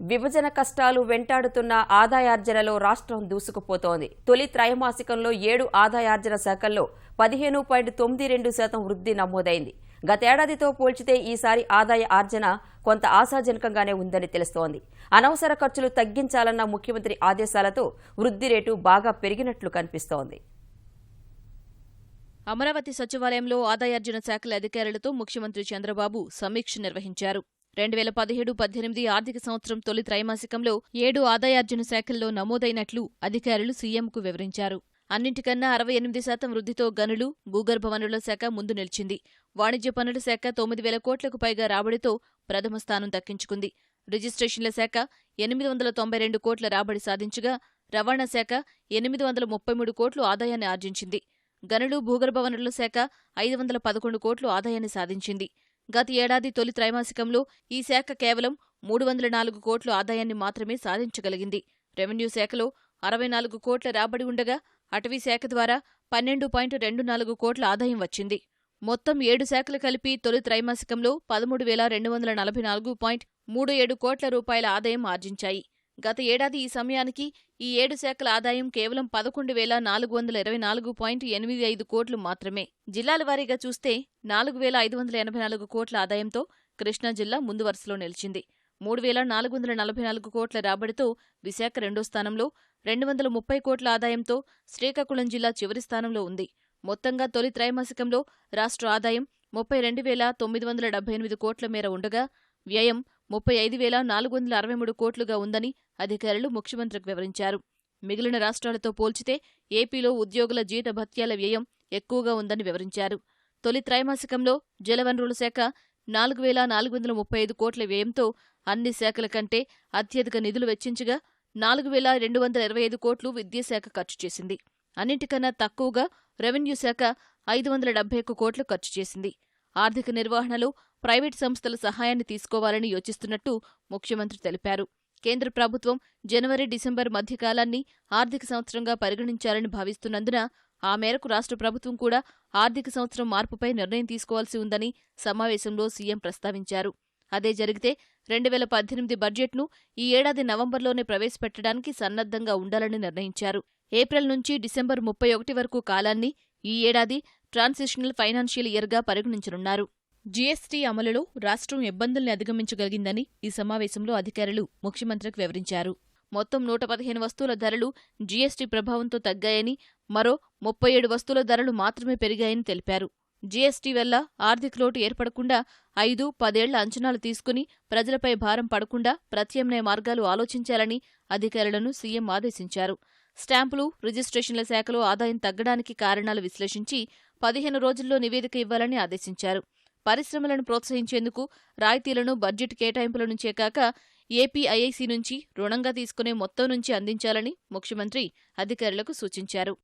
విభజన కష్టాలు వెంటాడుతున్న ఆదాయార్జనలో రాష్ట్రం దూసుకుపోతోంది. తొలి త్రైమాసికంలో 7 ఆదాయార్జన శాఖల్లో 15.92% వృద్ధి నమోదైంది. గతేడాదితో పోల్చితే ఈసారి ఆదాయ ఆర్జన కొంత ఆశాజనకంగానే ఉందని తెలుస్తోంది. అనవసర ఖర్చులు తగ్గించాలన్న ముఖ్యమంత్రి ఆదేశాలతో వృద్ధి రేటు బాగా పెరిగినట్లు కనిపిస్తోంది. అమరావతి సచివాలయంలో ఆదాయార్జన శాఖల అధికారులతో ముఖ్యమంత్రి చంద్రబాబు సమీక్ష నిర్వహించారు. 2017-18 ఆర్థిక సంవత్సరం తొలి త్రైమాసికంలో 7 ఆదాయార్జన శాఖల్లో నమోదైనట్లు అధికారులు సీఎంకు వివరించారు. అన్నింటికన్నా 68% వృద్ధితో గనులు, భూగర్భ వనరుల శాఖ ముందు నిలిచింది. వాణిజ్య పన్నుల శాఖ 9,000 కోట్లకు పైగా రాబడితో ప్రథమ స్థానం దక్కించుకుంది. రిజిస్ట్రేషన్ల శాఖ 892 కోట్ల రాబడి సాధించగా, రవాణా శాఖ 833 కోట్లు ఆదాయాన్ని ఆర్జించింది. గనులు, భూగర్భ వనరుల శాఖ 511 కోట్లు ఆదాయాన్ని సాధించింది. గత ఏడాది తొలి త్రైమాసికంలో ఈ శాఖ కేవలం 304 కోట్ల ఆదాయాన్ని మాత్రమే సాధించగలిగింది. రెవెన్యూ శాఖలో 64 కోట్ల రాబడి ఉండగా, అటవీ శాఖ ద్వారా 12.24 కోట్ల ఆదాయం వచ్చింది. మొత్తం 7 శాఖలు కలిపి తొలి త్రైమాసికంలో 13,244.37 కోట్ల రూపాయల ఆదాయం ఆర్జించాయి. గత ఏడాది ఈ సమయానికి ఈ 7 శాఖల ఆదాయం కేవలం 11,424.85 కోట్లు మాత్రమే. జిల్లాల వారీగా చూస్తే 4,584 కోట్ల ఆదాయంతో కృష్ణా జిల్లా ముందు వరుసలో నిలిచింది. 3,444 కోట్ల రాబడితో విశాఖ రెండో స్థానంలో, 230 కోట్ల ఆదాయంతో శ్రీకాకుళం జిల్లా చివరి స్థానంలో ఉంది. మొత్తంగా తొలి త్రైమాసికంలో రాష్ట్ర ఆదాయం 32,978 కోట్ల మేర ఉండగా, వ్యయం 35,463 కోట్లుగా ఉందని అధికారులు ముఖ్యమంత్రికి వివరించారు. మిగిలిన రాష్ట్రాలతో పోల్చితే ఏపీలో ఉద్యోగుల జీతభత్యాల వ్యయం ఎక్కువగా ఉందని వివరించారు. తొలి త్రైమాసికంలో జలవనరుల శాఖ 4,435 కోట్ల వ్యయంతో అన్ని శాఖల కంటే అత్యధిక నిధులు వెచ్చించగా, 4,225 కోట్లు విద్యాశాఖ ఖర్చు చేసింది. అన్నింటికన్నా తక్కువగా రెవెన్యూ శాఖ 571 కోట్లు ఖర్చు చేసింది. ఆర్థిక నిర్వహణలో ప్రైవేటు సంస్థల సహాయాన్ని తీసుకోవాలని యోచిస్తున్నట్టు ముఖ్యమంత్రి తెలిపారు. కేంద్ర ప్రభుత్వం జనవరి-డిసెంబర్ మధ్యకాలాన్ని ఆర్థిక సంవత్సరంగా పరిగణించాలని భావిస్తున్నందున ఆ మేరకు రాష్ట్ర ప్రభుత్వం కూడా ఆర్థిక సంవత్సరం మార్పుపై నిర్ణయం తీసుకోవాల్సి ఉందని సమావేశంలో సీఎం ప్రస్తావించారు. అదే జరిగితే 2018 బడ్జెట్ను ఈ ఏడాది నవంబర్లోనే ప్రవేశపెట్టడానికి సన్నద్ధంగా ఉండాలని నిర్ణయించారు. ఏప్రిల్ నుంచి డిసెంబర్ 31 వరకు కాలాన్ని ఈ ఏడాది ట్రాన్సిషనల్ ఫైనాన్షియల్ ఇయర్గా పరిగణించనున్నారు. జీఎస్టీ అమలులో రాష్ట్రం ఇబ్బందుల్ని అధిగమించగలిగిందని ఈ సమావేశంలో అధికారులు ముఖ్యమంత్రికి వివరించారు. మొత్తం 115 వస్తువుల ధరలు జీఎస్టీ ప్రభావంతో తగ్గాయని, మరో 37 వస్తువుల ధరలు మాత్రమే పెరిగాయని తెలిపారు. జీఎస్టీ వల్ల ఆర్థిక లోటు ఏర్పడకుండా 5-10 ఏళ్ల అంచనాలు తీసుకుని ప్రజలపై భారం పడకుండా ప్రత్యామ్నాయ మార్గాలు ఆలోచించాలని అధికారులను సీఎం ఆదేశించారు. స్టాంపులు, రిజిస్ట్రేషన్ల శాఖలో ఆదాయం తగ్గడానికి కారణాలు విశ్లేషించి 15 రోజుల్లో నివేదిక ఇవ్వాలని ఆదేశించారు. పరిశ్రమలను ప్రోత్సహించేందుకు రాయితీలను బడ్జెట్ కేటాయింపుల నుంచే కాక ఏపీఐఐసీ నుంచి రుణంగా తీసుకునే మొత్తం నుంచి అందించాలని ముఖ్యమంత్రి అధికారులకు సూచించారు.